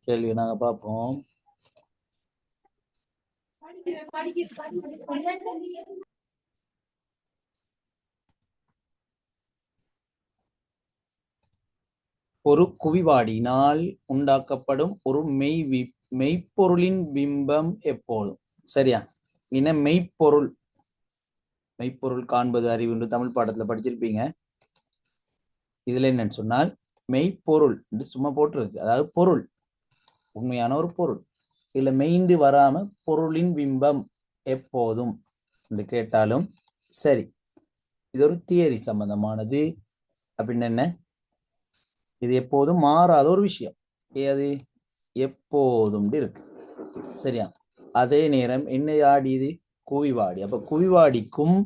கேள்வி நாங்க பார்ப்போம். ஒரு குவிவாடினால் உண்டாக்கப்படும் ஒரு மெய்ப்பொருளின் பிம்பம் எப்போதும். சரியா? என்ன மெய்ப்பொருள்? மெய்ப்பொருள் காண்பது அறிவு என்று தமிழ் பாடத்துல படிச்சிருப்பீங்க. இதுல என்னன்னு சொன்னால் மெய்ப்பொருள் என்று சும்மா போட்டிருக்கு. அதாவது பொருள், உண்மையான ஒரு பொருள். இதுல மெய்ந்து வராம பொருளின் பிம்பம் எப்போதும் என்று கேட்டாலும் சரி. இது ஒரு தியரி சம்பந்தமானது. அப்படின்னு என்ன? இது எப்போதும் மாறாத ஒரு விஷயம். அது எப்போதும் இருக்கு. சரியா? அதே நேரம் என்ன ஆடியது? குவிவாடி. அப்ப குவிவாடிக்கும்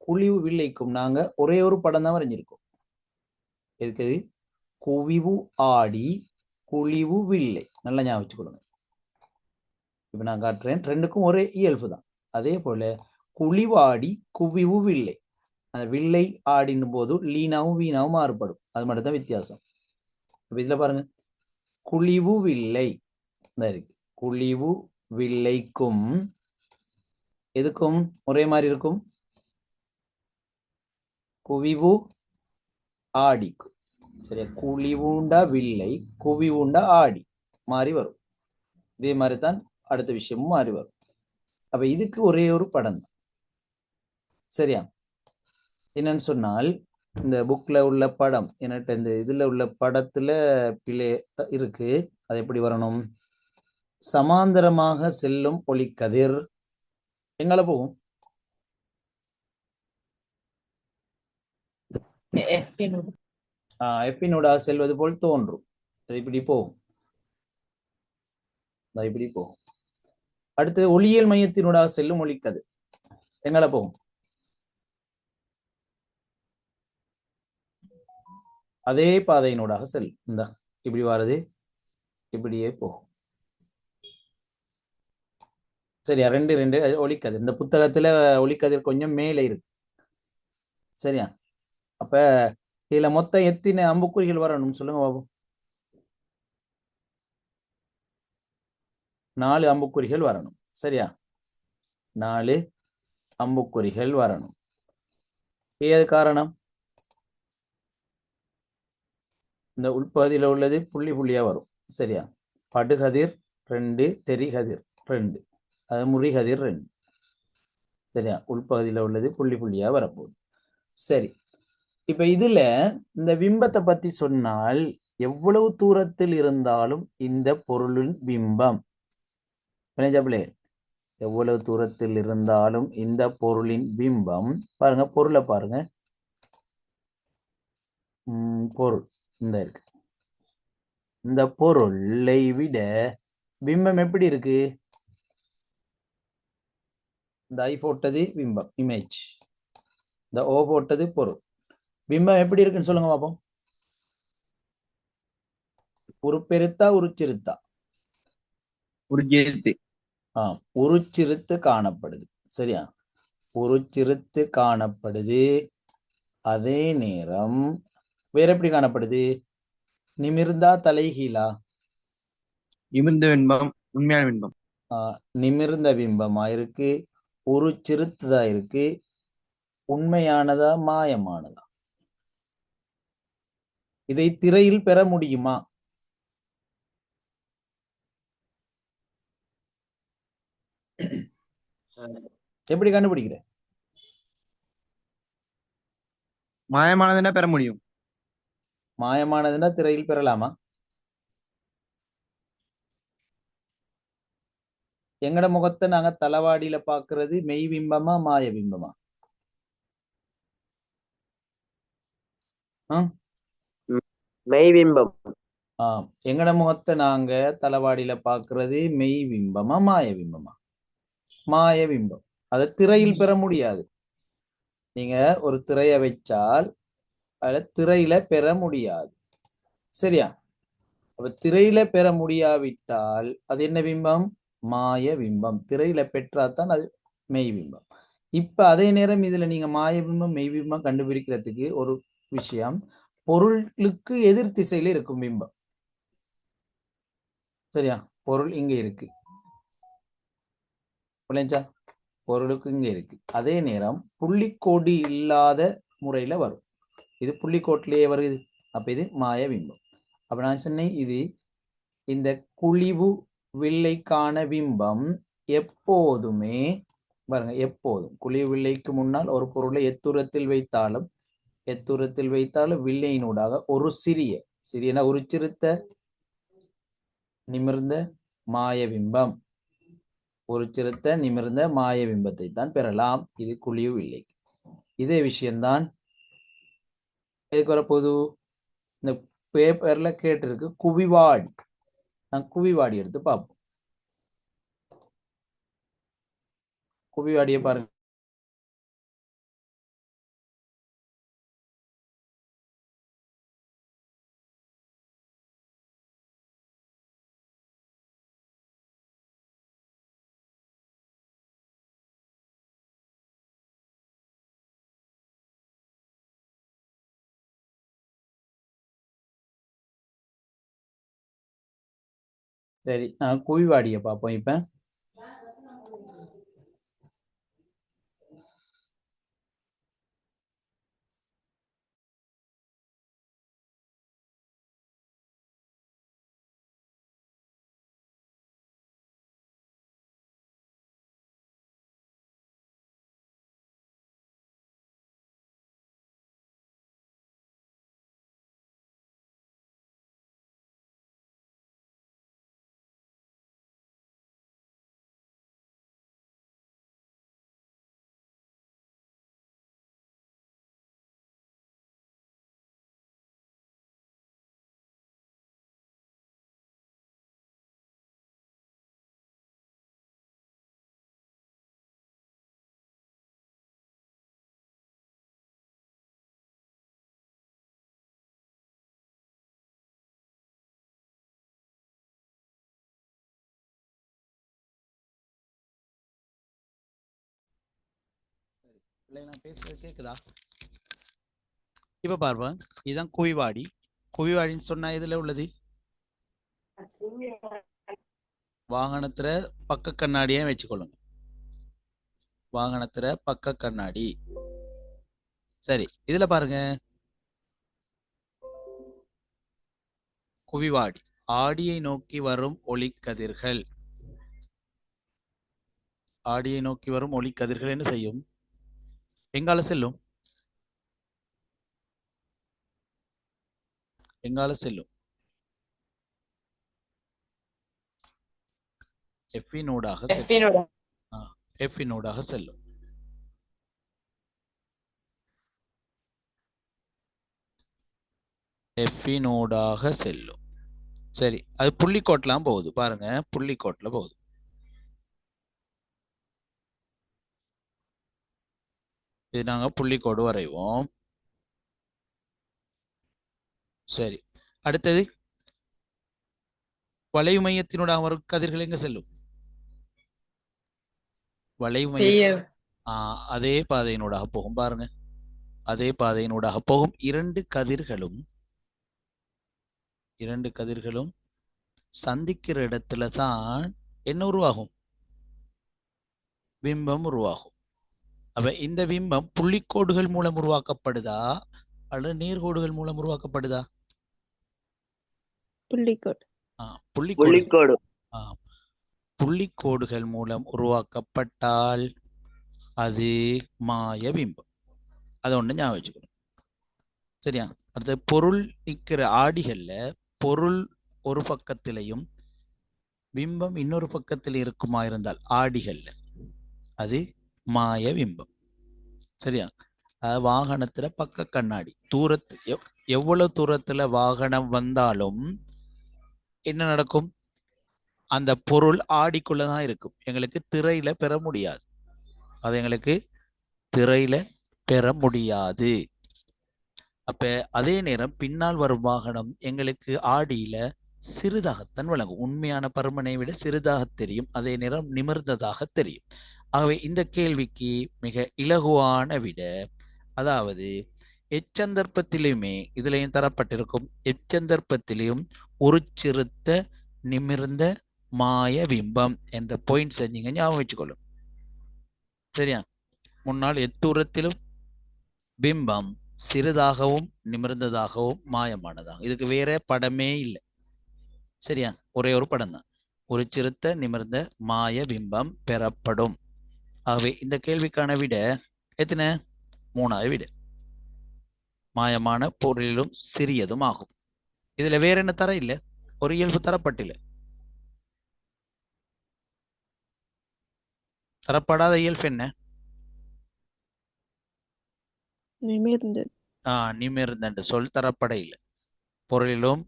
குழிவு வில்லைக்கும் நாங்க ஒரே ஒரு படம் தான் வரைஞ்சிருக்கோம். இருக்குது குவிவு ஆடி குழிவு வில்லை. நல்லா ஞாபகம் வச்சுக்கொள்ளுங்க. இப்ப நான் காட்டுறேன். ரெண்டுக்கும் ஒரே இயல்பு தான். அதே போல குழிவாடி குவிவு வில்லை. அந்த வில்லை ஆடினும் போது லீனாவும் வீணாவும் மாறுபடும். அது மட்டும் தான் வித்தியாசம். இதுல பாருங்க, குழிவு வில்லை இருக்கு. குழிவு வில்லைக்கும் எதுக்கும் ஒரே மாதிரி இருக்கும். குவிவு ஆடிக்கும். சரியா? குழிவுண்டா வில்லை, குவிவுண்டா ஆடி மாறி வரும். இதே மாதிரி தான் அடுத்த விஷயமும் மாறி வரும். அப்ப இதுக்கு ஒரே ஒரு படம் தான். சரியா? என்னன்னு சொன்னால் இந்த புக்ல உள்ள படம் என்கிட்ட இந்த இதுல உள்ள படத்துல பிழை இருக்கு. அது எப்படி வரணும்? சமாந்தரமாக செல்லும் ஒளிக்கதிர் எங்கள போகும். எப்பினூடாக செல்வது போல் தோன்றும். அது இப்படி போகும். இப்படி போகும். அடுத்து ஒளியியல் மையத்தினூடாக செல்லும் ஒளிக்கதிர் எங்கள போகும். அதே பாதையினூடாக செல்லும். இந்த இப்படி வருது, இப்படியே போகும். சரியா? ரெண்டு ரெண்டு ஒளிக்கதிர். இந்த புத்தகத்துல ஒளிக்கதிர் கொஞ்சம் மேலே இருக்கு. சரியா? அப்ப இதுல மொத்தம் எத்தனை அம்புக்குறிகள் வரணும் சொல்லுங்க பாபு? 4 அம்புக்குறிகள் வரணும். சரியா? 4 அம்புக்குறிகள் வரணும். ஏது காரணம்? இந்த உள்பகுதியில் உள்ளது புள்ளி புள்ளியா வரும். சரியா? படுகதிர் 2, தெரிகதிர் 2, அது முறிகதிர் 2. சரியா? உள்பகுதியில் உள்ளது புள்ளி புள்ளியா வரப்போகுது. சரி, இப்ப இதுல இந்த பிம்பத்தை பத்தி சொன்னால் எவ்வளவு தூரத்தில் இருந்தாலும் இந்த பொருளின் பிம்பம், எவ்வளவு தூரத்தில் இருந்தாலும் இந்த பொருளின் பிம்பம், பாருங்க பொருளை பாருங்க. பொருள் இந்த இருக்கு. இந்த பொருளை விட பிம்பம் எப்படி இருக்கு? இந்த ஐ போட்டது பிம்பம், இமேஜ். இந்த ஓ போட்டது பொருள். பிம்பம் எப்படி இருக்குன்னு சொல்லுங்க பாப்போம். உருப்பெருத்தா உருச்சிருத்தா? உருச்சிருத்து. உருச்சிருத்து காணப்படுது. சரியா? உருச்சிருத்து காணப்படுது. அதே நேரம் வேற எப்படி காணப்படுது? நிமிர்ந்தா தலைகீழா? நிமிர்ந்த பிம்பம் உண்மையான பிம்பம். நிமிர்ந்த பிம்பமா இருக்கு. உருச்சிருத்துதா இருக்கு. உண்மையானதா மாயமானதா? இதை திரையில் பெற முடியுமா? எப்படி கண்டுபிடிக்கிற? மாயமானதுன்னா பெற முடியும். மாயமானதுன்னா திரையில் பெறலாமா? எங்கட முகத்தை நாங்க தலவாடியில பாக்குறது மெய் பிம்பமா மாய பிம்பமா? மெய் பிம்பம். எங்கட முகத்தை நாங்க தலவாடியில பாக்குறது மெய் பிம்பமா மாய பிம்பமா? மாய பிம்பம். அதை திரையில் பெற முடியாது. நீங்க ஒரு திரையை வச்சால் அதை திரையில பெற முடியாது. சரியா? அப்ப திரையில பெற முடியாவிட்டால் அது என்ன பிம்பம்? மாய பிம்பம். திரையில பெற்றாதான் அது மெய் பிம்பம். இப்ப அதே நேரம் இதுல நீங்க மாய பிம்பம் மெய் பிம்பம் கண்டுபிடிக்கிறதுக்கு ஒரு விஷயம், பொருளுக்கு எதிர் திசையில இருக்கும் பிம்பம். சரியா? பொருள் இங்க இருக்கு. புரியுதா? பொருளுக்கு இங்க இருக்கு. அதே நேரம் புள்ளிக்கோடு இல்லாத முறையில வரும். இது புள்ளிக்கோட்டிலேயே வருது. அப்ப இது மாய பிம்பம். அப்ப நான் சொன்னேன் இது இந்த குழிவு வில்லைக்கான பிம்பம் எப்போதுமே பாருங்க, எப்போதும் குழிவு வில்லைக்கு முன்னால் ஒரு பொருளை எத்தூரத்தில் வைத்தாலும் வில்லையினூடாக ஒரு சிறியன ஒரு சிறுத்த நிமிர்ந்த மாயபிம்பம், ஒரு சிறுத்த நிமிர்ந்த மாயபிம்பத்தை தான் பெறலாம். இது குழிவு வில்லை. இதே விஷயம்தான் எதுக்கு வரப்போகுது? இந்த பேப்பர்ல கேட்டிருக்கு குவிவாடி. நான் குவிவாடி எடுத்து பார்ப்போம். குவிவாடியை பாருங்க. சரி, நான் குவிவாடியை பார்ப்போம். இப்ப நான் பேசுறது கேக்குதா? இப்ப பார்ப்போம். இதுதான் குவிவாடி. குவிவாடின்னு சொன்னா இதுல உள்ளது வாகனத்துல பக்க கண்ணாடியே வச்சுக்கொள்ளுங்க. வாகனத்துல பக்க கண்ணாடி. சரி, இதுல பாருங்க குவிவாடி. ஆடியை நோக்கி வரும் ஒளிக்கதிர்கள். ஆடியை நோக்கி வரும் ஒளிக்கதிர்கள் என்ன செய்யும்? எங்கால செல்லும்? எங்கால செல்லும்? எஃபினூடாக செல்லும். எஃபினூடாக செல்லும். எஃபினூடாக செல்லும். சரி, அது புள்ளிக்கோட்டெல்லாம் போகுது பாருங்க. புள்ளிக்கோட்டில் போகுது. இது நாங்க புள்ளிக்கோடு வரைவோம். சரி, அடுத்தது வளைவு மையத்தினூடாக வரும் கதிர்கள் எங்க செல்லும்? வளைவு மைய அதே பாதையினூடாக போகும் பாருங்க. அதே பாதையினூடாக போகும். இரண்டு கதிர்களும் சந்திக்கிற இடத்துல தான் என்ன உருவாகும்? பிம்பம் உருவாகும். அப்ப இந்த பிம்பம் புள்ளிக்கோடுகள் மூலம் உருவாக்கப்படுதா அல்லது நேர்கோடுகள் மூலம் உருவாக்கப்படுதா? புள்ளிக்கோடு. புள்ளிக்கோடு. புள்ளிக்கோடுகள் மூலம் உருவாக்கப்பட்டால் அது மாய பிம்பம். அதை ஒண்ணு ஞாபகம் வச்சுக்கணும். சரியா? அடுத்து பொருள் நிற்கிற ஆடிகள்ல பொருள் ஒரு பக்கத்திலையும் பிம்பம் இன்னொரு பக்கத்தில் இருக்குமா இருந்தால் ஆடிகள்ல அது மாய பிம்பம். சரியா? வாகனத்துல பக்க கண்ணாடி எவ்வளவு தூரத்துல வாகனம் வந்தாலும் என்ன நடக்கும்? அந்த பொருள் ஆடிக்குள்ளதான் இருக்கும். எங்களுக்கு திரையில பெற முடியாது. அது எங்களுக்கு திரையில பெற முடியாது. அப்ப அதே நேரம் பின்னால் வரும் வாகனம் எங்களுக்கு ஆடியில சிறிதாகத்தான் வழங்கும். உண்மையான பருமனை விட சிறிதாக தெரியும். அதே நேரம் நிமிர்ந்ததாக தெரியும். ஆகவே இந்த கேள்விக்கு மிக இலகுவான விட, அதாவது எச்சந்தர்ப்பத்திலுமே இதுலயும் தரப்பட்டிருக்கும். எச்சந்தர்ப்பத்திலும் ஒரு சிறுத்த நிமிர்ந்த மாய பிம்பம் என்ற பாயிண்ட் செஞ்சீங்க ஞாபகம் வச்சுக்கொள்ளும். சரியா? முன்னால் எத்தூரத்திலும் பிம்பம் சிறிதாகவும் நிமிர்ந்ததாகவும் மாயமானதாகும். இதுக்கு வேற படமே இல்லை. சரியா? ஒரே ஒரு படம் தான். ஒரு சிறுத்த நிமிர்ந்த மாய பிம்பம் பெறப்படும். ஆகவே இந்த கேள்விக்கான விட எத்தனை? 3வது விட. மாயமான பொருளிலும் சிறியதும் ஆகும். இதுல வேற என்ன தர இல்லை? ஒரு இயல்பு தரப்பட்டில்லை. தரப்படாத இயல்பு என்ன? நிமிர்ந்து. நிமிர்ந்த என்ற சொல் தரப்பட இல்லை. பொருளிலும்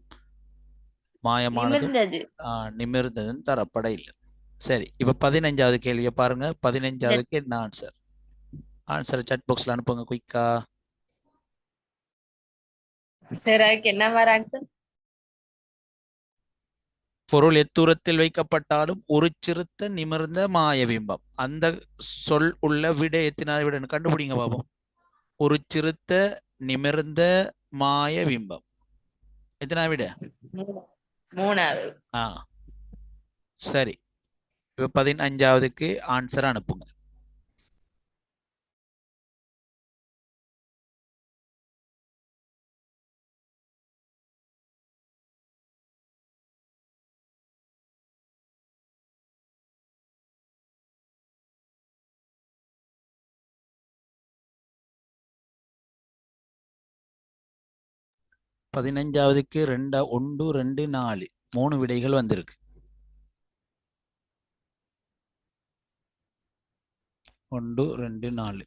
மாயமானதும் நிமிர்ந்தது. நிமிர்ந்ததும் தரப்பட இல்லை. சரி, இப்ப 15வது கேள்வியை பாருங்க. 15வதுக்கு என்ன ஆன்சர்? ஆன்சரை சாட் பாக்ஸ்ல அனுப்புங்க குயிக்கா. சார் அதுக்கு என்ன மாதிரி ஆன்சர்? பொருள் எத்தூரத்தில் வைக்கப்பட்டாலும் ஒரு சிறுத்த நிமிர்ந்த மாயபிம்பம். அந்த சொல் உள்ள விட எத்தனாவது விடன்னு கண்டுபிடிங்க பாப்போம். ஒரு சிறுத்த நிமிர்ந்த மாயபிம்பம் எத்தனாவது விட? 3வது. சரி, இப்ப 15வதுக்கு ஆன்சர் அனுப்புங்க. பதினஞ்சாவதுக்கு 1 2 4 3 விடைகள் வந்திருக்கு. 1 2 4.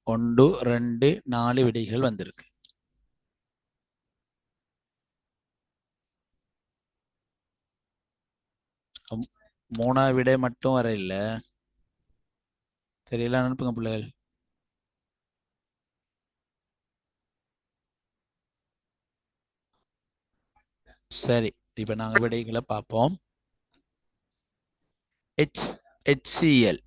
ஒன்று 2 4 விடைகள் வந்திருக்கு. மூணாவது விடை மட்டும் வர இல்ல. தெரியல, அனுப்புங்க பிள்ளைகள். சரி, இப்ப நாங்க விடைகளை பார்ப்போம். HCl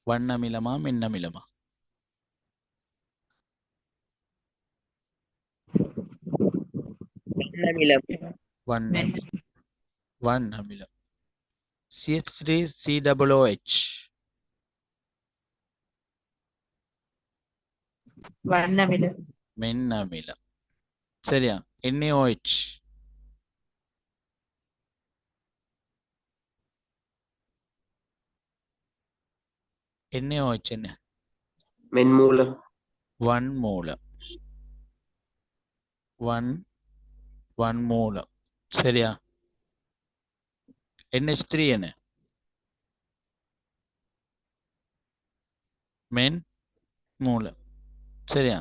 வண்ணமிலமா மின்னமிலமா? வண்ணம். வண்ணமிலம். CH3COOH வண்ணமிலம். மின்னமிலம். சரியா? NaOH NaOH என்ன? மென்மூலம். வன்மூலம். வன்மூலம். சரியா? NH3 என்ன? மென்மூலம். சரியா?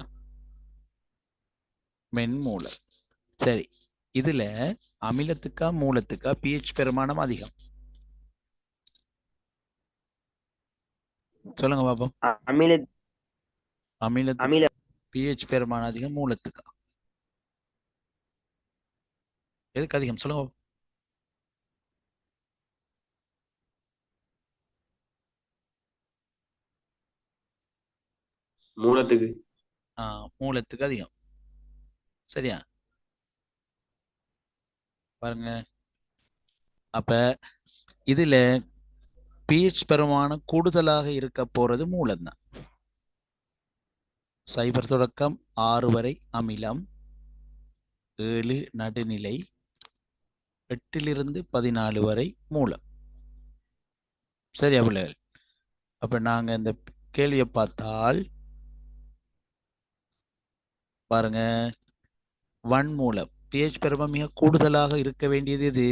மென்மூலம். சரி, இதுல அமிலத்துக்கா மூலத்துக்கா pH பெருமானம் அதிகம்? சொல்லுங்க பாப்போம். அமிலத்துக்கு pH பெருமானம் அதிகம், மூலத்துக்கா எதுக்கு அதிகம்? சொல்லுங்க பாப்போம். மூலத்துக்கு. மூலத்துக்கு அதிகம். சரியா? பாருங்க, அப்ப இதுல pH பெருமானம் கூடுதலாக இருக்க போறது மூலம்தான். 0 தொடக்கம் 6 வரை அமிலம், 7 நடுநிலை, 8 14 வரை மூலம். சரியா பிள்ளைகள்? அப்ப நாங்க இந்த கேள்வியை பார்த்தால் பாருங்க, வன்மூலம் pH பெருமானம் மிக கூடுதலாக இருக்க வேண்டியது எது?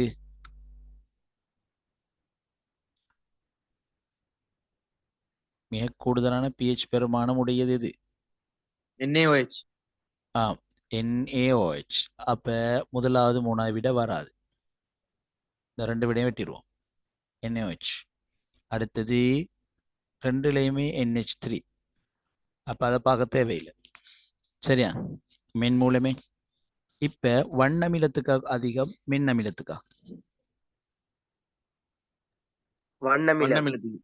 மிக கூடுதலான pH பெருமானம் உடையது எது? NaOH. ஆ NaOH. அப்ப முதலாவது மூணாவது விட வராது. இந்த ரெண்டு விடையும் வெட்டிடுவோம். NaOH. அடுத்தது ரெண்டுலையுமே NH3. அப்ப அதை பார்க்க தேவையில்லை. சரியா? மென் மூலமே. இப்ப வண்ணமிலத்துக்கா அதிகம் மென்னமிலத்துக்கா? வண்ணமிலம். வண்ணமிலத்துக்கு.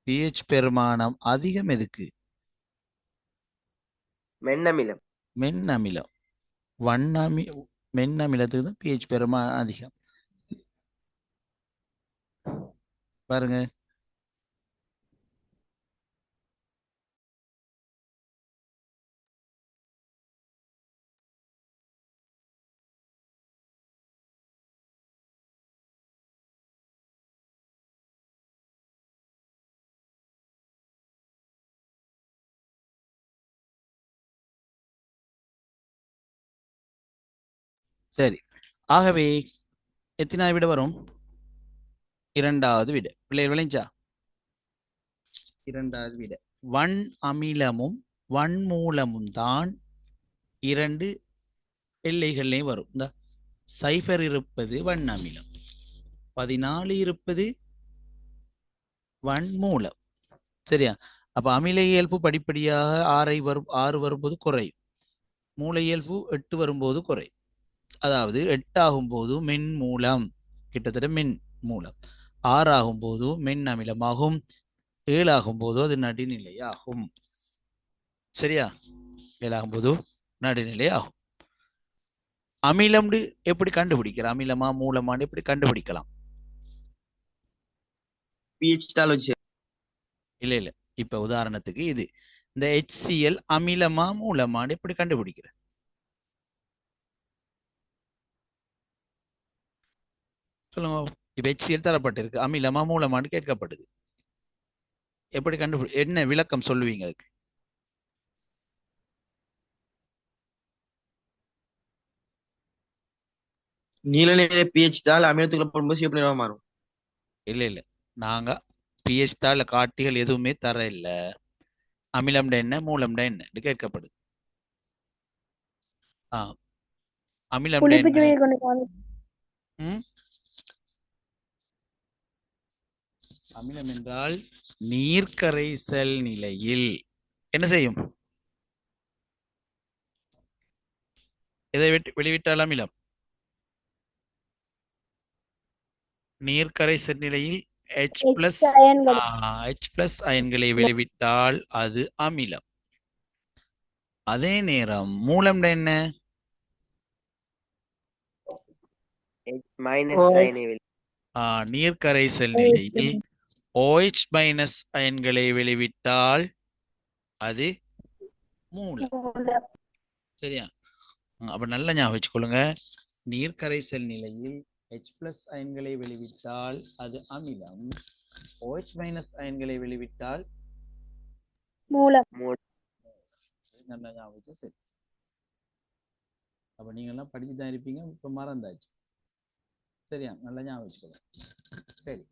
pH பெருமானம் அதிகம் எதுக்கு? மென்னமிலம். மென்னமிலம். வண்ணமி மென்னமிலத்துக்கு தான் pH பெருமானம் அதிகம். பாருங்க. சரி. ஆகவே எத்தனாவது விட வரும்? இரண்டாவது விட. பிள்ளைகள் விளைஞ்சா? இரண்டாவது விட. வன் அமிலமும் வன்மூலமும் தான் இரண்டு எல்லைகள்லையும் வரும். இந்த 0 இருப்பது வன் அமிலம், 14 இருப்பது வன்மூலம். சரியா? அப்ப அமில இயல்பு படிப்படியாக 6 வரும்போது குறையும். மூல இயல்பு 8 வரும்போது குறையும். அதாவது 8 ஆகும்போது மென் மூலம், கிட்டத்தட்ட மென் மூலம். 6 ஆகும்போது மென் அமிலமாகும். 7 ஆகும்போது அது நடுநிலையாகும். சரியா? 7 ஆகும்போது நடுநிலையாகும். அமிலம் எப்படி கண்டுபிடிக்கலாம்? அமிலமா மூலமான்னு எப்படி கண்டுபிடிக்கலாம்? pH தாள் வச்சு. இல்ல இப்ப உதாரணத்துக்கு இது இந்த HCl அமிலமா மூலமான்னு எப்படி கண்டுபிடிக்கிற? சொல்லுங்க. இப்ப HCl தரப்பட்டிருக்கு, அமிலமா மூலமான்னு கேட்கப்படுது. எப்படி என்ன விளக்கம் சொல்லுவீங்க அதுக்கு? நீல நிற pH தாள் அமிலத்துக்குள்ள போடும்போது சிவப்பு நிறமா மாறும். இல்ல நாங்க pH தாள் காட்டிகள் எதுவுமே தர இல்ல. அமிலம்டா என்ன மூலம்டா என்ன கேட்கப்படுது. அமிலம்டா புளிப்பு என்ன? சுவையை கொண்டு காமி. ம்? அமிலம் என்றால் நீர்க்கரைசல் நிலையில் என்ன செய்யும்? எதை வெளிவிட்டால் அமிலம்? நீர்க்கரைசல் நிலையில் H+ அயன்கள். H+ அயன்களை வெளிவிட்டால் அது அமிலம். அதே நேரம் மூலம்டா என்ன? Minus OH. அயனை வெளி. நீர்க்கரைசல் நிலையில் OH- அயன்களை வெளிவிட்டால் அது மூலம். சரியா? அப்ப நல்லா ஞாபகம் வச்சுக்கொள்ளுங்க. நீர்க்கரைசல் நிலையில் H+ அயன்களை வெளிவிட்டால் அது அமிலம். OH- அயன்களை வெளிவிட்டால் மூலம். நல்லா ஞாபகம் வச்சு சரி. அப்ப நீங்க எல்லாம் படிச்சு தான் இருப்பீங்க, இப்ப மறந்தாச்சு. சரியா? நல்லா ஞாபகம் வச்சுக்கோங்க. சரி,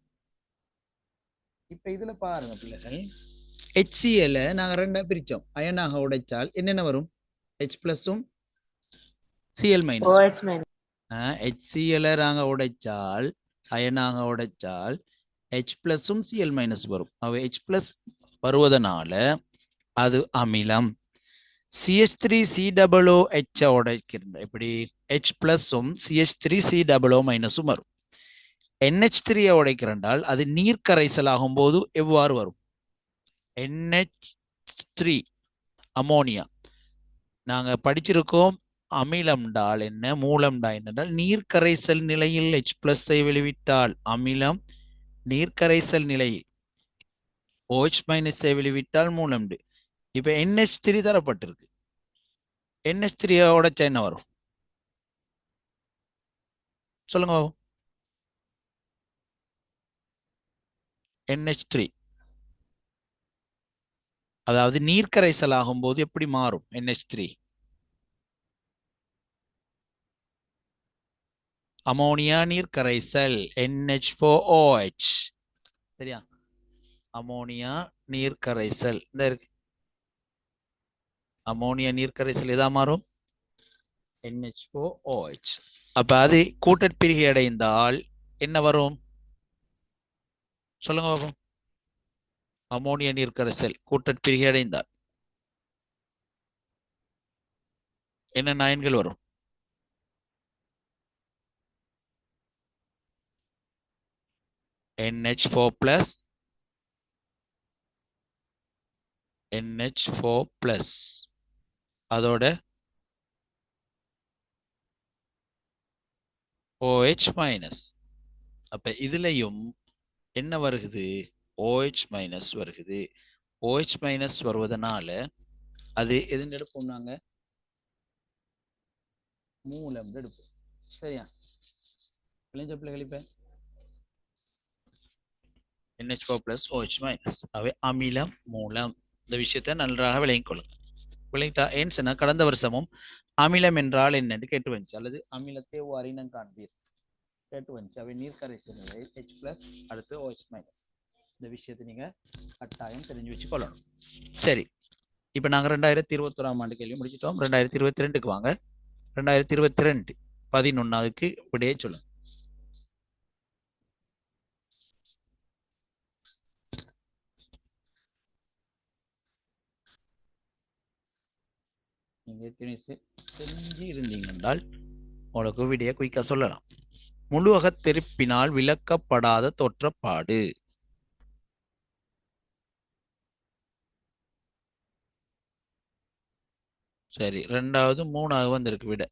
இப்ப இதுல பாருங்க பிள்ளைகள், HCl நாங்க ரெண்டா பிரிச்சோம். அயனாக உடைச்சால் என்னென்ன வரும்? H+ம் Cl-. OH minus. HCl நாங்க உடைச்சால், அயனாக உடைச்சால் H+ம் Cl- வரும். அவ H+ வருவதனால அது அமிலம். CH3COOH உடைக்கிறது எப்படி? H+ம் CH3COO- வரும். NH3 உடைக்கிறண்டால் அது நீர்க்கரைசல் ஆகும் போது எவ்வாறு வரும்? NH3 ammonia. நாங்க படிச்சிருக்கோம் அமிலம்டால் என்ன மூலம்டா என்னென்றால் நீர்க்கரைசல் நிலையில் H+ வெளிவிட்டால் அமிலம், நீர்க்கரைசல் நிலையில் OH- வெளிவிட்டால் மூலம். இப்ப NH3 தரப்பட்டிருக்கு. NH3 உடைச்சா என்ன வரும்? சொல்லுங்க. NH3 அதாவது நீர்க்கரைசல் ஆகும் போது எப்படி மாறும்? NH3 ammonia நீர்க்கரைசல் NH4OH. சரியா? அமோனியா நீர் கரைசல் இந்த இருக்கு. அமோனியா நீர் கரைசல் எதா மாறும்? NH4OH. அப்ப அது கூட்டற்பிரிகை அடைந்தால் என்ன வரும்? சொல்லுங்க பாப்போம். அமோனியா நீர் கரைசல் கூட்டற்பிரிகை அடைந்தால் என்ன அயன்கள் வரும்? NH4+, NH4+, அதோட OH-. அப்ப இதுலயும் என்ன வருகுது? OH- வருகுது. OH- வருவதனால அது எதுன்னு எடுப்போம்? நாங்க மூலம் எடுப்போம். சரியா? விளைஞ்ச பிள்ளைகள் இப்ப NH4+ OH-. அவை அமிலம் மூலம். இந்த விஷயத்தை நன்றாக விளங்கிக் கொள்ளுங்க. விளங்கிட்டா? ஏன்னு சொன்னா கடந்த வருஷமும் அமிலம் என்றால் என்னன்னு கேட்டு வந்துச்சு, அல்லது அமிலத்தை அறினம் காண்பீர் கேட்டு வந்துச்சு. அவை நீர் கரைசல்களை H+, அடுத்து OH-. இந்த விஷயத்தை நீங்க கட்டாயம் தெரிஞ்சு வச்சு கொள்ளணும். சரி, இப்ப நாங்க 2021ஆம் ஆண்டு கேள்வி முடிச்சிட்டோம். 2022க்கு வாங்க. 2022 11க்கு விடையே சொல்லுங்க. நீங்க தெரிஞ்சு இருந்தீங்க என்றால் உங்களுக்கு விடைய குயிக்கா சொல்லலாம். முழு அகத்தெரிப்பினால் விளக்கப்படாத தோற்றப்பாடு. சரி, 2வது 3வது வந்திருக்கு விட.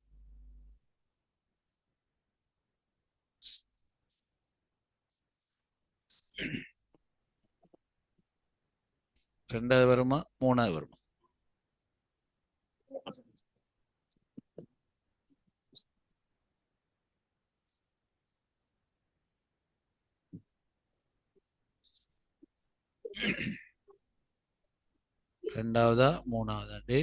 2வது வருமா 3வது வருமா? ரெண்டாவதா 3வதாண்டு?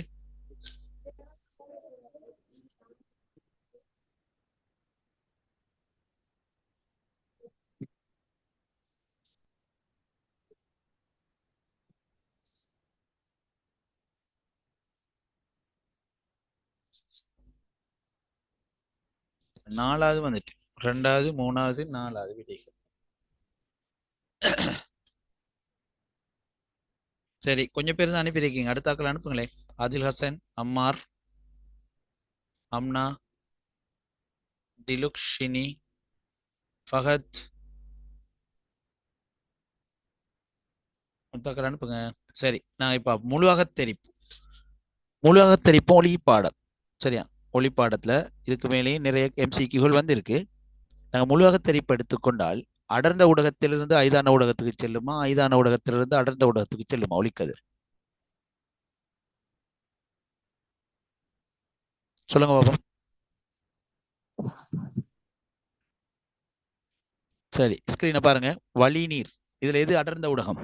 நாலாவது வந்துட்டு 2வது 3வது 4வது விடைகள். சரி, கொஞ்சம் பேர் தான் அனுப்பியிருக்கீங்க. அடுத்தாக்கள் அனுப்புங்களேன். ஆதில் ஹசன், அம்மார், அம்னா, டிலுக்ஷினி, ஃபஹத், அடுத்தாக்கள் அனுப்புங்க. சரி, நான் இப்ப முழு அகத்தெரிப்பு ஒளிப்பாடம். சரியா? ஒளிப்பாடத்துல இதுக்கு மேலேயே நிறைய MCQகள் வந்திருக்கு. நாங்கள் முழு அகத்தெரிப்பு எடுத்துக்கொண்டால் அடர்ந்த ஊடகத்திலிருந்து ஐதான ஊடகத்துக்கு செல்லுமா, ஐதான ஊடகத்திலிருந்து அடர்ந்த ஊடகத்துக்கு செல்லுமா ஒளிக்கதிர்? சொல்லுங்க பாப்பா. சரி, ஸ்கிரீனை பாருங்க. வளி நீர், இதுல எது அடர்ந்த ஊடகம்?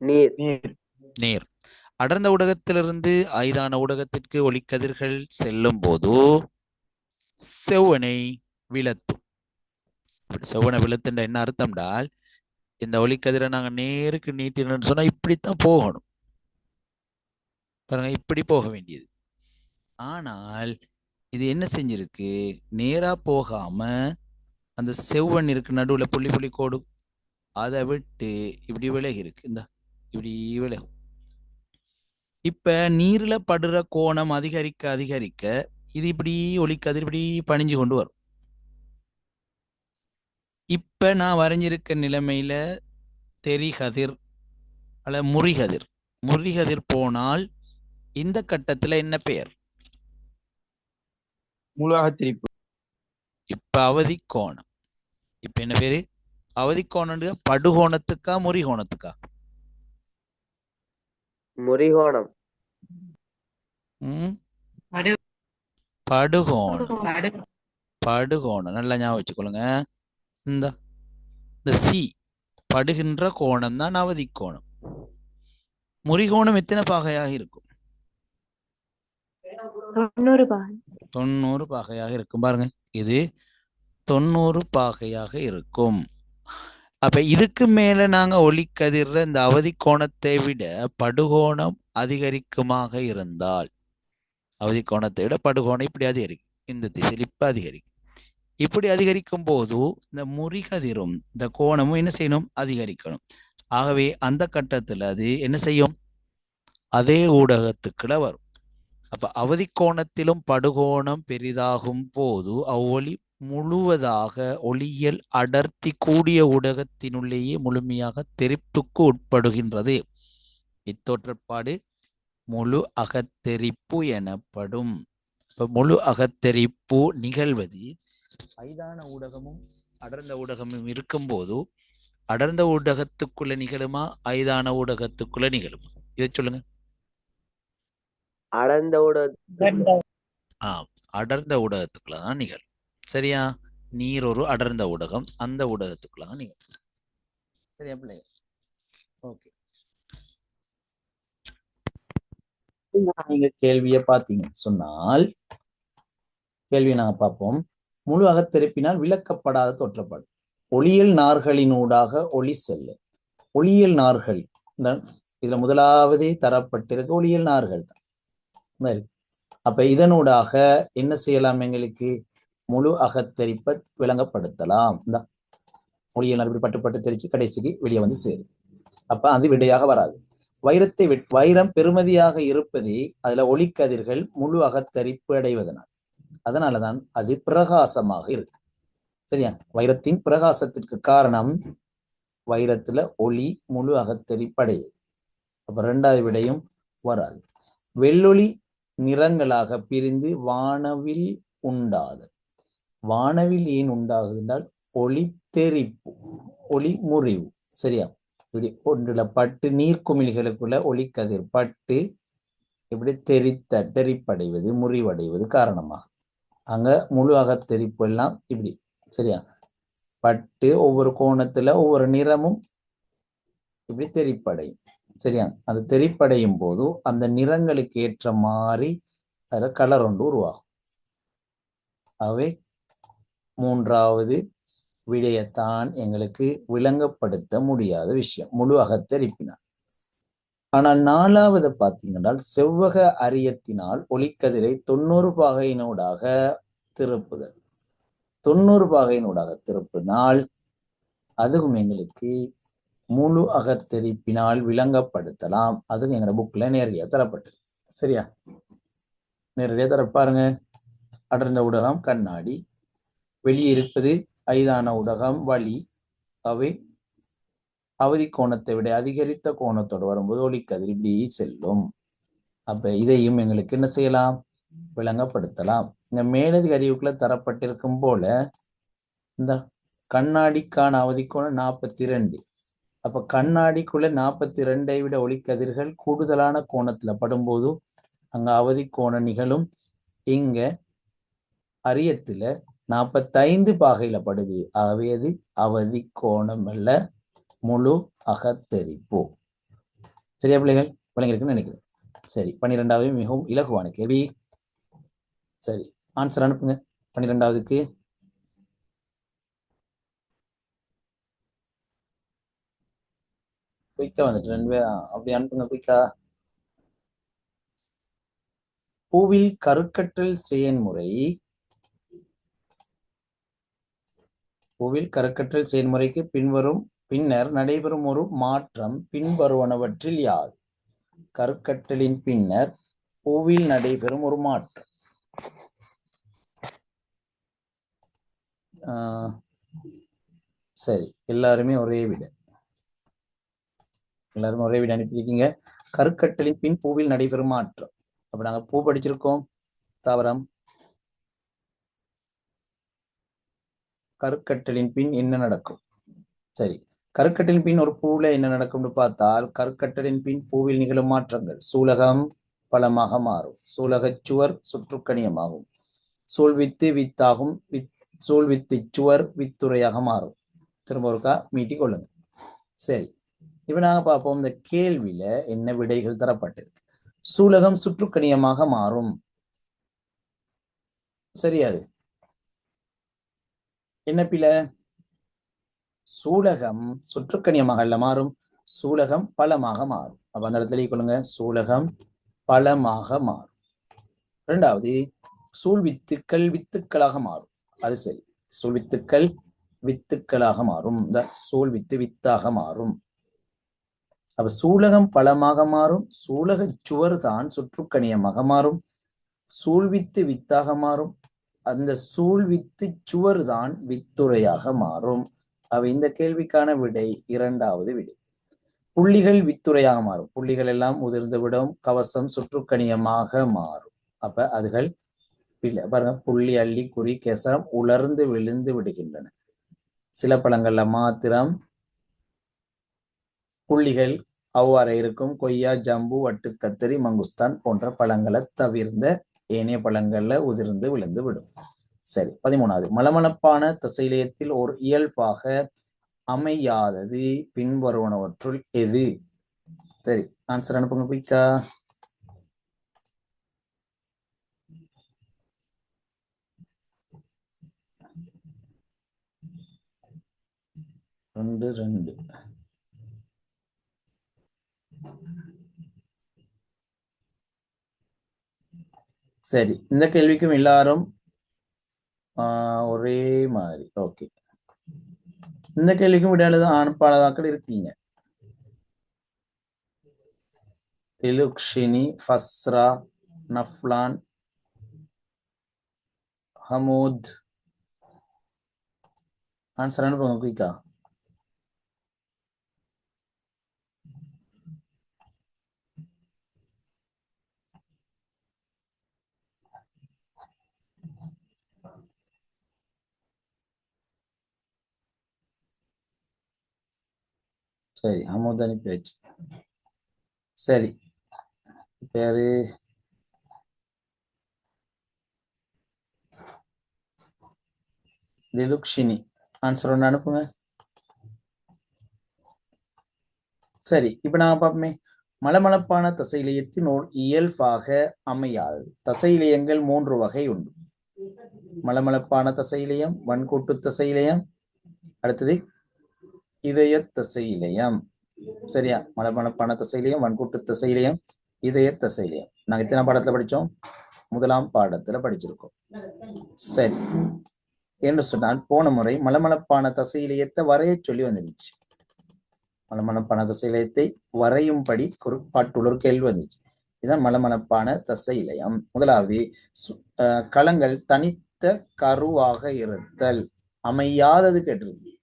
நீர். நீர். அடர்ந்த ஊடகத்திலிருந்து ஐதான ஊடகத்திற்கு ஒளிக்கதிர்கள் செல்லும் போது செவ்வனை விலத்தும். செவ்வனை விலத்துன்ற என்ன அர்த்தம்டால், இந்த ஒளிக்கதிரை நாங்க நேருக்கு நீட்டினோம்னு சொன்னா இப்படித்தான் போகணும். பாருங்க, இப்படி போக வேண்டியது. ஆனால் இது என்ன செஞ்சிருக்கு? நேரா போகாம அந்த செவ்வன் இருக்கு நடுவுல புள்ளி புள்ளி கோடு, அதை விட்டு இப்படி விலகி இருக்கு. இந்த இப்படி விலகும். இப்ப நீர்ல படுற கோணம் அதிகரிக்க அதிகரிக்க இது இப்படி ஒளிக்கதிர் இப்படி பணிஞ்சு கொண்டு வரும். இப்ப நான் வரைஞ்சிருக்க நிலைமையில தெரிகதிர் அல்ல முறிகதிர் போனால் இந்த கட்டத்துல என்ன பெயர்? முழு அகத்திரிப்பு. இப்ப அவதி கோணம். இப்ப என்ன பேரு? அவதி கோணம். படுகோணத்துக்கா முறிகோணத்துக்கா? முறிகோணம். படுகோணம். படுகோணம் நல்லா ஞாபகம் வச்சுக்கொள்ளுங்க. இந்த சி படுகின்ற கோணம் தான் அவதி கோணம். முறிகோணம் எத்தனை பாகையாக இருக்கும்? 90 பாகை. 90 பாகையாக இருக்கும். பாருங்க, இது 90 பாகையாக இருக்கும். அப்ப இதுக்கு மேல நாங்க ஒளிக்கதிர்ற இந்த அவதி கோணத்தை விட படுகோணம் அதிகரிக்குமாக இருந்தால், அவதி கோணத்தை விட படுகோணம் இப்படி அதிகரிக்கும், இந்த திசையில் இப்ப அதிகரிக்கும். இப்படி அதிகரிக்கும் போது இந்த முறிகதிரும் இந்த கோணமும் என்ன செய்யணும், அதிகரிக்கணும். ஆகவே அந்த கட்டத்துல அது என்ன செய்யும், அதே ஊடகத்துக்குள்ள வரும். அப்ப அவதி கோணத்திலும் படுகோணம் பெரிதாகும் போது அவ்வொளி முழுவதாக ஒளியியல் அடர்த்தி கூடிய ஊடகத்தினுள்ளேயே முழுமையாக தெறிப்புக்கு உட்படுகின்றது. இத்தோற்றப்பாடு முழு அகத்தெரிப்பு எனப்படும். இப்ப முழு அகத்தெரிப்பு நிகழ்வது ஐதான ஊடகமும் அடர்ந்த ஊடகமும் இருக்கும்போது அடர்ந்த ஊடகத்துக்குள்ள நிகழுமா, ஐதான ஊடகத்துக்குள்ள நிகழுமா? இதை சொல்லுங்க. அடர்ந்தோட அடர்ந்த ஊடகத்துக்குள்ள தான் நிகழும். சரியா? நீர் ஒரு அடர்ந்த ஊடகம், அந்த ஊடகத்துக்குள்ள தான் நிகழும். சரியா பிள்ளைங்க? ஓகே. நீங்க கேள்வியை பார்த்தீங்கன்னு சொன்னால், கேள்வியை நாங்க பார்ப்போம். முழு அகத்தெரிப்பினால் விளக்கப்படாத தோற்றப்பாடு. ஒளியியல் நார்களினூடாக ஒளி செல்லு. ஒளியியல் நார்கள் இதுல முதலாவதே தரப்பட்டிருக்க ஒளியியல் நார்கள் தான். அப்ப இதனூடாக என்ன செய்யலாம், எங்களுக்கு முழு அகத்தெரிப்பை விளங்கப்படுத்தலாம். இந்த ஒளியியல் நார்கள் பட்டு தெரிச்சு கடைசிக்கு வெளியே வந்து சேரும். அப்ப அது விடையாக வராது. வைரம் பெருமதியாக இருப்பதே அதுல ஒளிக்கதிர்கள் முழு அகத்தரிப்பு அடைவதனால். அதனாலதான் அது பிரகாசமாக இருக்கு. சரியா? வைரத்தின் பிரகாசத்திற்கு காரணம் வைரத்துல ஒளி முழு அகத்தரிப்பு அடைவது. அப்ப இரண்டாவது விடையும் வராது. வெள்ளொளி நிறங்களாக பிரிந்து வானவில் உண்டாது. வானவில் ஏன் உண்டாகுது என்றால் ஒளி தெரிப்பு, ஒளி முறிவு. சரியா? இப்படி ஒன்றுல பட்டு நீர்க்குமிழிகளுக்குள்ள ஒளிக்கதிர் பட்டு இப்படி தெரிப்படைவது, முறிவடைவது காரணமாக அங்க முழு அகத்தெரிப்பு எல்லாம் இப்படி. சரியா? பட்டு ஒவ்வொரு கோணத்துல ஒவ்வொரு நிறமும் இப்படி தெரிப்படையும். சரியா? அது தெரிப்படையும் போது அந்த நிறங்களுக்கு ஏற்ற மாதிரி அதுல கலர் ஒன்று உருவாகும். ஆகவே மூன்றாவது விடயத்தான் எங்களுக்கு விளங்கப்படுத்த முடியாத விஷயம், முழு அகத்தெரிப்பினால். ஆனால் நாலாவது பார்த்தீங்கன்னா, செவ்வக அரியத்தினால் ஒளிக்கதிரை 90 பாகையினூடாக திருப்புதல். 90 பாகையினூடாக திருப்பினால் அதுவும் எங்களுக்கு முழு அகத்தெரிப்பினால் விளங்கப்படுத்தலாம். அதுவும் எங்களோட புக்ல நேரடியா தரப்பட்டது. சரியா? நேரடியா தரப்பாருங்க. அடர்ந்த ஊடகம் கண்ணாடி, வெளியே இருப்பது ஐதான ஊடகம் வழி. அவை அவதி கோணத்தை விட அதிகரித்த கோணத்தோடு வரும்போது ஒளிக்கதிர் இப்படி செல்லும். அப்ப இதையும் எங்களுக்கு என்ன செய்யலாம், விளங்கப்படுத்தலாம். இந்த மேலதிக அறிவுக்குள்ள தரப்பட்டிருக்கும் போல இந்த கண்ணாடிக்கான அவதி கோணம் 42. அப்ப கண்ணாடிக்குள்ள 42 விட ஒளிக்கதிர்கள் கூடுதலான கோணத்துல படும்போது அங்க அவதி கோணம் நிகழும். இங்க அரியத்துல 45 பாகையில படுது. ஆகவே அது அவதி கோணம் அல்ல, முழு அகத்தெரிப்பு. சரியா பிள்ளைகள்? பிள்ளைங்களுக்குன்னு நினைக்கிறேன். சரி, 12வது மிகவும் இலகுவான கேள்வி. சரி, ஆன்சர் அனுப்புங்க 12வதுக்கு. குயிக்கா வந்துட்டு அப்படி அனுப்புங்க குயிக்கா. பூவில் கருக்கற்றல் செயன்முறைக்கு பின்னர் நடைபெறும் ஒரு மாற்றம் பின்வருவனவற்றில் யாது? கருக்கற்றலின் பின்னர் பூவில் நடைபெறும் ஒரு மாற்றம். சரி, எல்லாருமே ஒரே விட அனுப்பியிருக்கீங்க. கருக்கட்டலின் பின் பூவில் நடைபெறும் மாற்றம். அப்ப நாங்க பூ படிச்சிருக்கோம், தாவரம். கருக்கட்டலின் பின் என்ன நடக்கும்? சரி, கருக்கட்டலின் பின் ஒரு பூவில் என்ன நடக்கும்னு பார்த்தால், கருக்கட்டலின் பின் பூவில் நிகழும் மாற்றங்கள் சூலகம் பழமாக மாறும், சூலகச் சுவர் சுற்றுக்கணியமாகும், சூழ்வித்து வித்தாகும், சூழ்வித்து சுவர் வித்துறையாக மாறும். திரும்ப ஒருக்கா மீட்டி கொள்ளுங்க. சரி, இப்ப நாங்க பார்ப்போம் இந்த கேள்வியில என்ன விடைகள் தரப்பட்டிருக்கு. சூலகம் சுற்றுக்கணியமாக மாறும். சரியாது? என்ன பிழை? சூலகம் சுற்றுக்கணியமாக அல்ல மாறும், சூலகம் பலமாக மாறும். அப்ப அந்த இடத்துல கொள்ளுங்க, சூலகம் பலமாக மாறும். இரண்டாவது, சூழ்வித்துக்கள் வித்துக்களாக மாறும். அது சரி, சூழ்வித்துக்கள் வித்துக்களாக மாறும். இந்த சூழ்வித்து வித்தாக மாறும். அப்ப சூலகம் பலமாக மாறும், சூலக சுவர் தான் சுற்றுக்கணியமாக மாறும், சூழ்வித்து வித்தாக மாறும், அந்த சூழ்வித்து சுவர் தான் வித்துறையாக மாறும். அவ இந்த கேள்விக்கான விடை இரண்டாவது விடை. புள்ளிகள் வித்துறையாக மாறும், புள்ளிகள் எல்லாம் உதிர்ந்து விடும், கவசம் சுற்றுக்கணியமாக மாறும். அப்ப அதுகள் பாருங்க, புள்ளி அள்ளி குறி கேசரம் உலர்ந்து விழுந்து விடுகின்றன. சில பழங்கள்ல மாத்திரம் புள்ளிகள் அவ்வாறு இருக்கும். கொய்யா, ஜம்பு, வட்டு, கத்திரி, மங்குஸ்தான் போன்ற பழங்களை தவிர்ந்த ஏனைய பழங்கள்ல உதிர்ந்து விழுந்து விடும். சரி, 13வது, மலமளப்பான தசையிலயத்தில் ஒரு இயல்பாக அமையாதது பின்வருவனவற்றுள் எது? சரி, ஆன்சர் அனுப்புங்க குயிக்கா. ரெண்டு சரி, இந்த கேள்விக்கும் எல்லாரும் ஒரே மாதிரி. ஓகே, இந்த கேள்விக்கும் விடையாளதான் ஆணுப்பாளதாக்கள் இருக்கீங்க. திலுக்ஷினி, ஃபஸ்ரா, நஃப்லான், ஹமூத். ஆன்சர் அனுப்புங்க குயிக்கா. சரி, ஹமூத் அனுப்பி வச்சு. சரி, பேரு திலுக்ஷினி. ஆன்சர் ஒன்று அனுப்புங்க. சரி, இப்ப நாங்க பார்ப்போமே, மலமளப்பான தசையிலயத்தின் ஓர் இயல்பாக அமையாதது. தசையிலயங்கள் 3 வகை உண்டு. மலமளப்பான தசையிலயம், வன்கூட்டு தசையிலயம், அடுத்தது இதய தசையிலயம். சரியா? மலமளப்பான தசையிலயம், வன்கூட்டு தசையிலயம், இதய தசையிலயம். நாங்க எத்தனை பாடத்துல படிச்சோம்? முதலாம் பாடத்துல படிச்சிருக்கோம். சரி, என்று சொன்னால் போன முறை மலமளப்பான தசையிலயத்தை வரைய சொல்லி வந்துருச்சு. மலமளப்பான தசையிலயத்தை வரையும்படி குறிப்பாட்டுள்ள ஒரு கேள்வி வந்துச்சு. இதுதான் மலமளப்பான தசையிலயம். முதலாவது, களங்கள் தனித்த கருவாக இருத்தல். அமையாதது கேட்டிருக்கு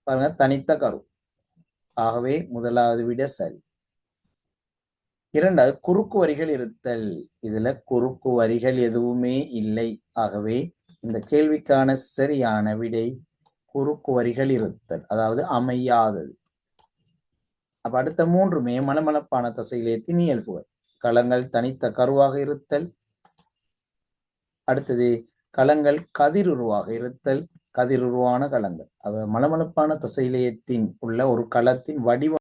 பாருங்க, தனித்த கரு. ஆகவே முதலாவது விட சரி. இரண்டாவது, குறுக்கு வரிகள் இருத்தல். இதுல குறுக்கு வரிகள் எதுவுமே இல்லை. ஆகவே இந்த கேள்விக்கான சரியான விடை குறுக்கு வரிகள் இருத்தல், அதாவது அமையாதது. அப்ப அடுத்த 3மே மலமளப்பான தசையிலயத்தின் இயல்புகள். களங்கள் தனித்த கருவாக இருத்தல், அடுத்தது களங்கள் கதிருருவாக இருத்தல், கதிருருவான களங்கள். மலமளப்பான தசையிலயத்தின் உள்ள ஒரு களத்தின் வடிவம்